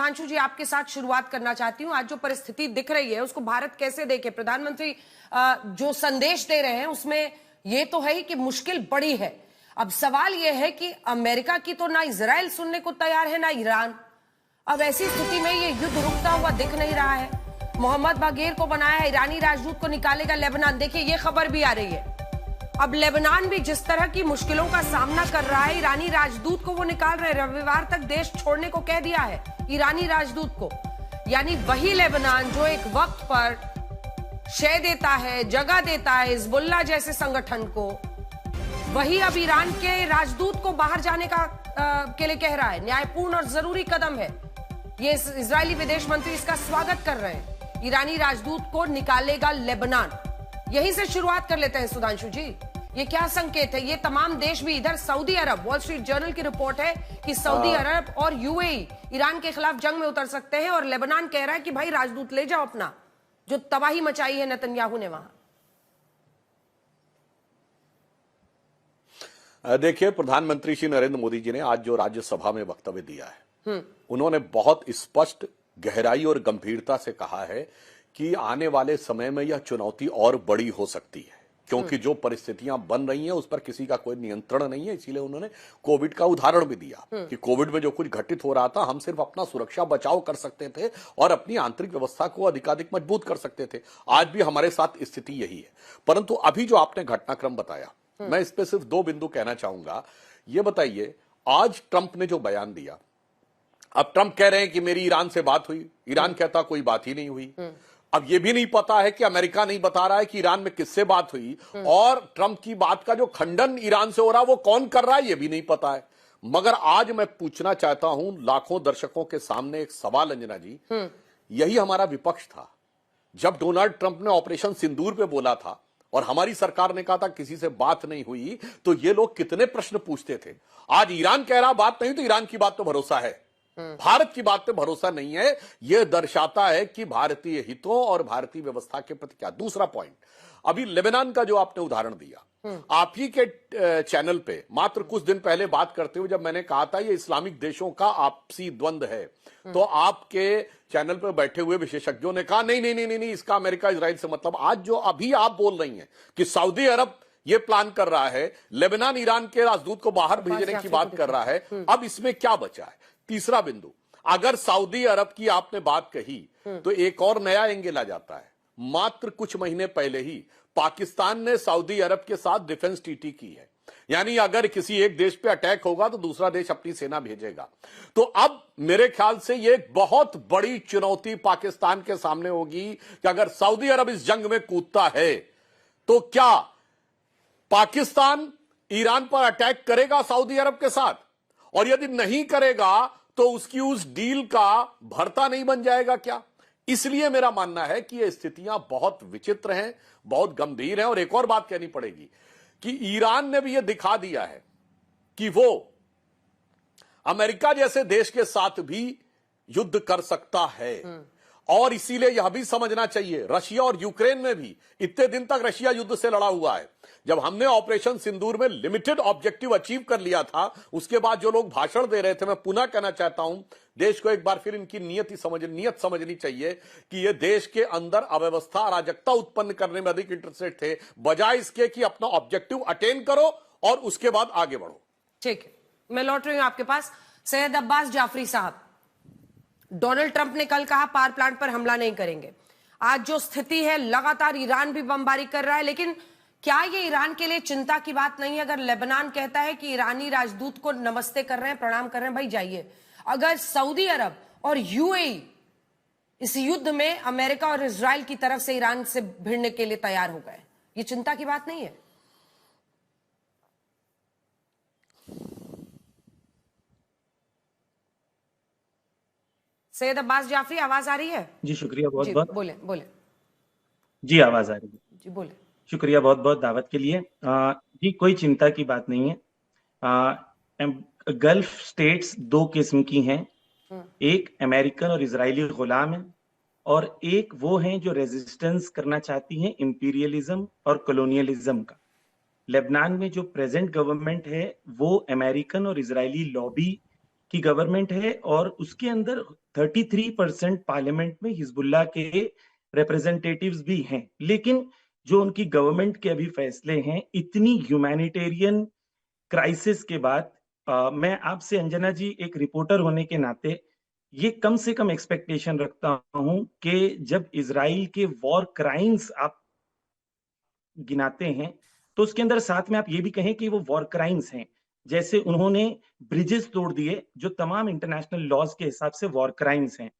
सुधांशु जी आपके साथ शुरुआत करना चाहती हूं। आज जो परिस्थिति दिख रही है उसको भारत कैसे देखे? प्रधानमंत्री जो संदेश दे रहे हैं उसमें ये तो है ही कि मुश्किल बड़ी है। अब सवाल यह है कि अमेरिका की तो ना इजराइल सुनने को तैयार है ना ईरान। अब ऐसी स्थिति में ये युद्ध रुकता हुआ दिख नहीं रहा है। मोहम्मद बागेर को बनाया है, ईरानी राजदूत को निकालेगा लेबनान। देखिए ये खबर भी आ रही है। अब लेबनान भी जिस तरह की मुश्किलों का सामना कर रहा है, ईरानी राजदूत को वो निकाल रहे हैं। रविवार तक देश छोड़ने को कह दिया है ईरानी राजदूत को। यानी वही लेबनान जो एक वक्त पर शय देता है, जगह देता है हिजबुल्लाह जैसे संगठन को, वही अब ईरान के राजदूत को बाहर जाने के लिए कह रहा है। न्यायपूर्ण और जरूरी कदम है ये। इजरायली विदेश मंत्री इसका स्वागत कर रहे हैं। ईरानी राजदूत को निकालेगा लेबनान। यहीं से शुरुआत कर लेते हैं सुधांशु जी। ये क्या संकेत है? ये तमाम देश भी, इधर सऊदी अरब, वॉल स्ट्रीट जर्नल की रिपोर्ट है कि सऊदी अरब और यूएई ईरान के खिलाफ जंग में उतर सकते हैं, और लेबनान कह रहा है कि भाई राजदूत ले जाओ अपना, जो तबाही मचाई है नेतन्याहू ने वहां। देखिए, प्रधानमंत्री श्री नरेंद्र मोदी जी ने आज जो राज्यसभा में वक्तव्य दिया है, उन्होंने बहुत स्पष्ट, गहराई और गंभीरता से कहा है कि आने वाले समय में यह चुनौती और बड़ी हो सकती है, क्योंकि जो परिस्थितियां बन रही हैं उस पर किसी का कोई नियंत्रण नहीं है। इसीलिए उन्होंने कोविड का उदाहरण भी दिया कि कोविड में जो कुछ घटित हो रहा था, हम सिर्फ अपना सुरक्षा बचाव कर सकते थे और अपनी आंतरिक व्यवस्था को अधिकाधिक मजबूत कर सकते थे। आज भी हमारे साथ स्थिति यही है। परंतु अभी जो आपने घटनाक्रम बताया, मैं इस पे सिर्फ दो बिंदु कहना चाहूंगा। ये बताइए, आज ट्रंप ने जो बयान दिया, अब ट्रंप कह रहे हैं कि मेरी ईरान से बात हुई, ईरान कहता कोई बात ही नहीं हुई। अब ये भी नहीं पता है कि अमेरिका नहीं बता रहा है कि ईरान में किससे बात हुई, और ट्रंप की बात का जो खंडन ईरान से हो रहा है वो कौन कर रहा है ये भी नहीं पता है। मगर आज मैं पूछना चाहता हूं लाखों दर्शकों के सामने एक सवाल, अंजना जी, यही हमारा विपक्ष था जब डोनाल्ड ट्रंप ने ऑपरेशन सिंदूर पे बोला था और हमारी सरकार ने कहा था किसी से बात नहीं हुई, तो ये लोग कितने प्रश्न पूछते थे। आज ईरान कह रहा बात नहीं, तो ईरान की बात तो भरोसा है, भारत की बात पे भरोसा नहीं है। यह दर्शाता है कि भारतीय हितों और भारतीय व्यवस्था के प्रति क्या। दूसरा पॉइंट, अभी लेबनान का जो आपने उदाहरण दिया, आप ही के चैनल पे मात्र कुछ दिन पहले बात करते हुए जब मैंने कहा था ये इस्लामिक देशों का आपसी द्वंद्व है, तो आपके चैनल पर बैठे हुए विशेषज्ञों ने कहा नहीं नहीं नहीं नहीं, इसका अमेरिका इजराइल से मतलब। आज जो अभी आप बोल रही हैं कि सऊदी अरब ये प्लान कर रहा है, लेबनान ईरान के राजदूत को बाहर भेजने की बात कर रहा है, अब इसमें क्या बचा है? तीसरा बिंदु, अगर सऊदी अरब की आपने बात कही तो एक और नया एंगल आ जाता है। मात्र कुछ महीने पहले ही पाकिस्तान ने सऊदी अरब के साथ डिफेंस ट्रीटी की है, यानी अगर किसी एक देश पे अटैक होगा तो दूसरा देश अपनी सेना भेजेगा। तो अब मेरे ख्याल से ये एक बहुत बड़ी चुनौती पाकिस्तान के सामने होगी कि अगर सऊदी अरब इस जंग में कूदता है तो क्या पाकिस्तान ईरान पर अटैक करेगा सऊदी अरब के साथ, और यदि नहीं करेगा तो उसकी उस डील का भरता नहीं बन जाएगा क्या? इसलिए मेरा मानना है कि ये स्थितियां बहुत विचित्र हैं, बहुत गंभीर हैं। और एक और बात कहनी पड़ेगी कि ईरान ने भी यह दिखा दिया है कि वो अमेरिका जैसे देश के साथ भी युद्ध कर सकता है, और इसीलिए यह भी समझना चाहिए, रशिया और यूक्रेन में भी इतने दिन तक रशिया युद्ध से लड़ा हुआ है। जब हमने ऑपरेशन सिंदूर में लिमिटेड ऑब्जेक्टिव अचीव कर लिया था, उसके बाद जो लोग भाषण दे रहे थे, मैं पुनः कहना चाहता हूं देश को एक बार फिर इनकी नियत समझनी चाहिए कि ये देश के अंदर अव्यवस्था, अराजकता उत्पन्न करने में अधिक इंटरेस्टेड थे, बजाय इसके कि अपना ऑब्जेक्टिव अटेन करो और उसके बाद आगे बढ़ो। ठीक है, मैं लौट रही हूं आपके पास। सैयद अब्बास जाफरी साहब, डोनाल्ड ट्रंप ने कल कहा पावर प्लांट पर हमला नहीं करेंगे। आज जो स्थिति है, लगातार ईरान भी बमबारी कर रहा है, लेकिन क्या ये ईरान के लिए चिंता की बात नहीं है? अगर लेबनान कहता है कि ईरानी राजदूत को नमस्ते कर रहे हैं, प्रणाम कर रहे हैं, भाई जाइए। अगर सऊदी अरब और यूएई इस युद्ध में अमेरिका और इजराइल की तरफ से ईरान से भिड़ने के लिए तैयार हो गए, ये चिंता की बात नहीं है? सैयद अब्बास जाफरी, आवाज आ रही है? जी शुक्रिया बहुत बहुत। बोले बोले। जी आवाज आ रही है जी, बोले। शुक्रिया बहुत बहुत दावत के लिए। जी कोई चिंता की बात नहीं है। गल्फ स्टेट्स दो किस्म की हैं, एक अमेरिकन और इजरायली गुलाम है, और एक वो हैं जो रेजिस्टेंस करना चाहती हैं इंपीरियलिज्म और कॉलोनियलिज्म का। लेबनान में जो प्रेजेंट गवर्नमेंट है वो अमेरिकन और इजरायली लॉबी की गवर्नमेंट है और उसके अंदर 33% पार्लियामेंट में हिजबुल्लाह के रिप्रेजेंटेटिव्स भी हैं, लेकिन जो उनकी गवर्नमेंट के अभी फैसले हैं इतनी ह्यूमैनिटेरियन क्राइसिस के बाद, मैं आपसे अंजना जी एक रिपोर्टर होने के नाते ये कम से कम एक्सपेक्टेशन रखता हूं कि जब इजराइल के वॉर क्राइम्स आप गिनाते हैं तो उसके अंदर साथ में आप ये भी कहें कि वो वॉर क्राइम्स हैं। जैसे उन्होंने ब्रिजेस तोड़ दिए जो तमाम इंटरनेशनल लॉज के हिसाब से वॉर क्राइम्स हैं,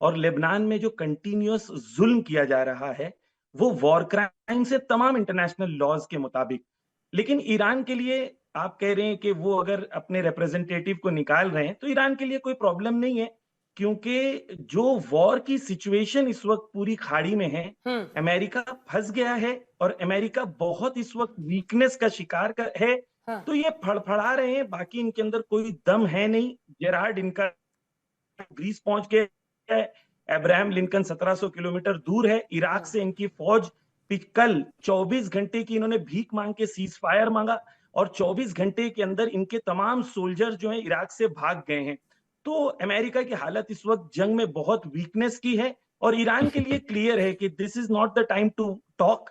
और लेबनान में जो कंटिन्यूअस जुल्म किया जा रहा है वो वॉर क्राइम्स है तमाम इंटरनेशनल लॉज के मुताबिक। लेकिन ईरान के लिए आप कह रहे हैं कि वो अगर अपने रिप्रेजेंटेटिव को निकाल रहे हैं तो ईरान के लिए कोई प्रॉब्लम नहीं है, क्योंकि जो वॉर की सिचुएशन इस वक्त पूरी खाड़ी में है, अमेरिका फंस गया है और अमेरिका बहुत इस वक्त वीकनेस का शिकार है। हाँ। तो ये फड़फड़ा रहे हैं, बाकी इनके अंदर कोई दम है नहीं। जेरार्ड इनका ग्रीस पहुंच गया है, अब्राहम लिंकन 1700 किलोमीटर दूर है, इराक से इनकी फौज कल 24 घंटे की इन्होंने भीख मांग के सीज फायर मांगा और 24 घंटे के अंदर इनके तमाम सोल्जर्स जो हैं इराक से भाग गए हैं। तो अमेरिका की हालत इस वक्त जंग में बहुत वीकनेस की है और ईरान के लिए क्लियर है कि this is not the time to talk,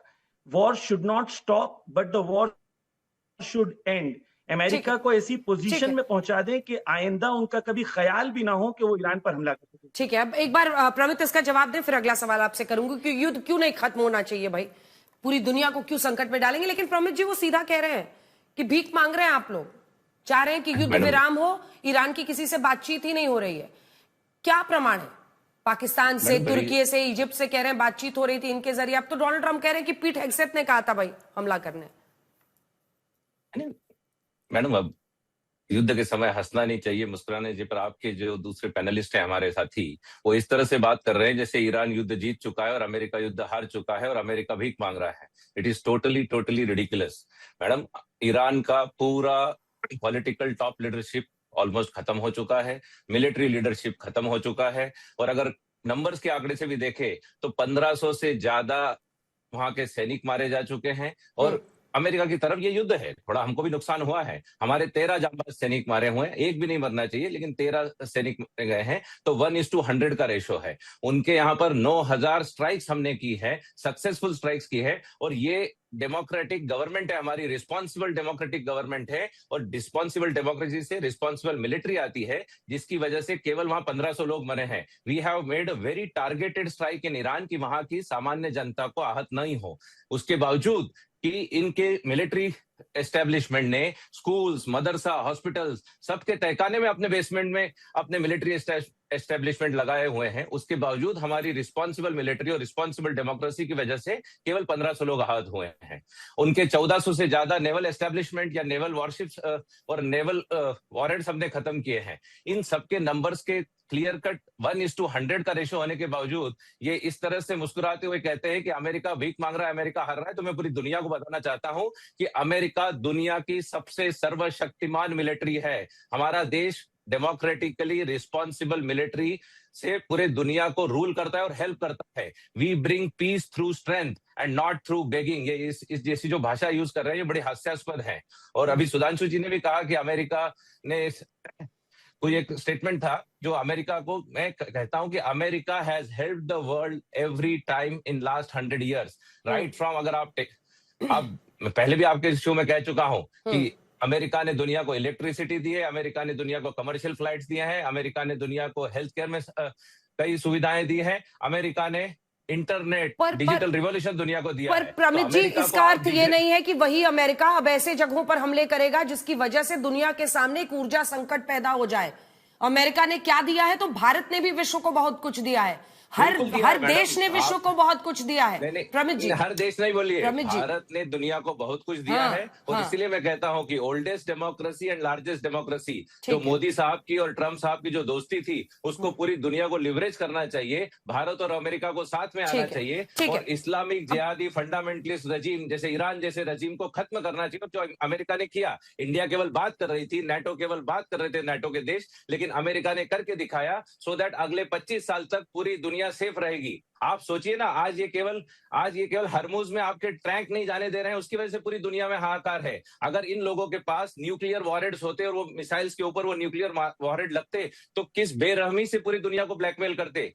war should not stop but the war should end. America को ऐसी पोजीशन में पहुंचा दें कि आइंदा उनका कभी ख्याल भी ना हो कि वो ईरान पर हमला कर सके। ठीक है, अब एक बार प्रमित इसका जवाब दें, फिर अगला सवाल आपसे करूंगी कि युद्ध क्यों नहीं खत्म होना चाहिए भाई, पूरी दुनिया को क्यों संकट में डालेंगे। लेकिन प्रमित जी वो सीधा कह रहे हैं कि भीख मांग रहे हैं, आप लोग चाह रहे हैं कि युद्ध विराम हो, ईरान की किसी से बातचीत ही नहीं हो रही है। क्या प्रमाण है? पाकिस्तान से, तुर्की से, इजिप्ट से कह रहे हैं बातचीत हो रही थी इनके जरिए। अब तो डोनाल्ड ट्रंप कह रहे हैं कि पीट हेगसेथ ने कहा था भाई हमला करने। मैडम अब युद्ध के समय हंसना नहीं चाहिए, मुस्कुराने चाहिए। पर आपके जो दूसरे पैनलिस्ट हैं हमारे साथी, वो इस तरह से बात कर रहे हैं जैसे ईरान युद्ध जीत चुका है और अमेरिका युद्ध हार चुका है और अमेरिका भीख मांग रहा है। It is totally ridiculous. Madam, Iran का पूरा पॉलिटिकल टॉप लीडरशिप ऑलमोस्ट खत्म हो चुका है, मिलिट्री लीडरशिप खत्म हो चुका है, और अगर नंबर्स के आंकड़े से भी देखें तो 1500 से ज्यादा वहां के सैनिक मारे जा चुके हैं। और अमेरिका की तरफ ये युद्ध है, थोड़ा हमको भी नुकसान हुआ है, हमारे 13 जांबाज सैनिक मारे हुए हैं, एक भी नहीं मरना चाहिए लेकिन 13 सैनिक मारे गए हैं, तो 1:100 का रेशो है। उनके यहाँ पर 9000 स्ट्राइक्स हमने की है, सक्सेसफुल स्ट्राइक्स की है, और ये डेमोक्रेटिक गवर्नमेंट है हमारी, रिस्पॉन्सिबल डेमोक्रेटिक गवर्नमेंट है, और रिस्पॉन्सिबल डेमोक्रेसी से रिस्पॉन्सिबल मिलिट्री आती है, जिसकी वजह से केवल वहां 1500 लोग मरे हैं। We have made a very targeted strike in Iran की वहां की सामान्य जनता को आहत नहीं हो। उसके बावजूद कि इनके मिलिट्री एस्टेब्लिशमेंट ने स्कूल्स, मदरसा, हॉस्पिटल्स सबके तहखाने में अपने बेसमेंट में अपने मिलिट्री एस्टेब्लिशमेंट लगाए हुए हैं, उसके बावजूद हमारी रिस्पॉन्सिबल मिलिट्री और रिस्पॉन्सिबल डेमोक्रेसी की वजह से केवल 1500 लोग आहत हुए हैं। उनके 1400 से ज्यादा नेवल एस्टेब्लिशमेंट या नेवल वॉरशिप्स और नेवल वॉरेंट्स हमने खत्म किए हैं। इन सबके नंबर्स के क्लियर कट 1:100 का रेशो होने के बावजूद ये इस तरह से मुस्कुराते हुए कहते हैं कि अमेरिका भीख मांग रहा है, अमेरिका हार रहा है। तो मैं पूरी दुनिया को बताना चाहता हूं कि अमेरिका दुनिया की सबसे सर्वशक्तिमान मिलिट्री है। हमारा देश डेमोक्रेटिकली रिस्पॉन्सिबल मिलिट्री से पूरे दुनिया को रूल करता है और हेल्प करता है। We bring peace through strength and not through begging. ये इस जैसी जो भाषा यूज कर रहे हैं ये बड़ी हास्यास्पद है। और अभी सुधांशु जी ने भी कहा कि अमेरिका ने कोई एक स्टेटमेंट था जो अमेरिका को, मैं कहता हूं कि America has helped the world every time in last 100 years, right from, अगर आप पहले भी आपके शो में कह चुका हूं कि अमेरिका ने दुनिया को इलेक्ट्रिसिटी दी है, अमेरिका ने दुनिया को कमर्शियल फ्लाइट्स दिए हैं, अमेरिका ने दुनिया को हेल्थ केयर में कई सुविधाएं दी हैं, अमेरिका ने इंटरनेट डिजिटल रिवॉल्यूशन दुनिया को दिया पर है। प्रमित जी, इसका अर्थ ये नहीं है कि वही अमेरिका अब ऐसे जगहों पर हमले करेगा जिसकी वजह से दुनिया के सामने एक ऊर्जा संकट पैदा हो जाए। अमेरिका ने क्या दिया है, तो भारत ने भी विश्व को बहुत कुछ दिया है, हर देश ने विश्व को बहुत कुछ दिया है। प्रमित जी, हर देश नहीं बोलिए, भारत ने दुनिया को बहुत कुछ दिया है। और इसलिए मैं कहता हूं कि oldest democracy and largest democracy, जो मोदी साहब की और ट्रंप साहब की जो दोस्ती थी, उसको पूरी दुनिया को लिवरेज करना चाहिए। भारत और अमेरिका को साथ में आना चाहिए और इस्लामिक जिहादी फंडामेंटलिस्ट रजीम जैसे ईरान जैसे रजीम को खत्म करना चाहिए, जो अमेरिका ने किया। इंडिया केवल बात कर रही थी, नाटो केवल बात कर रहे थे, नाटो के देश, लेकिन अमेरिका ने करके दिखाया, सो दैट अगले 25 साल तक पूरी दुनिया दुनिया सेफ रहेगी। आप सोचिए ना, आज ये केवल हरमुज में आपके टैंक नहीं जाने दे रहे हैं, उसकी वजह से पूरी दुनिया में हाहाकार है। अगर इन लोगों के पास न्यूक्लियर वॉरहेड्स होते और वो मिसाइल्स के ऊपर वो न्यूक्लियर वॉरहेड लगते तो किस बेरहमी से पूरी दुनिया को ब्लैकमेल करते।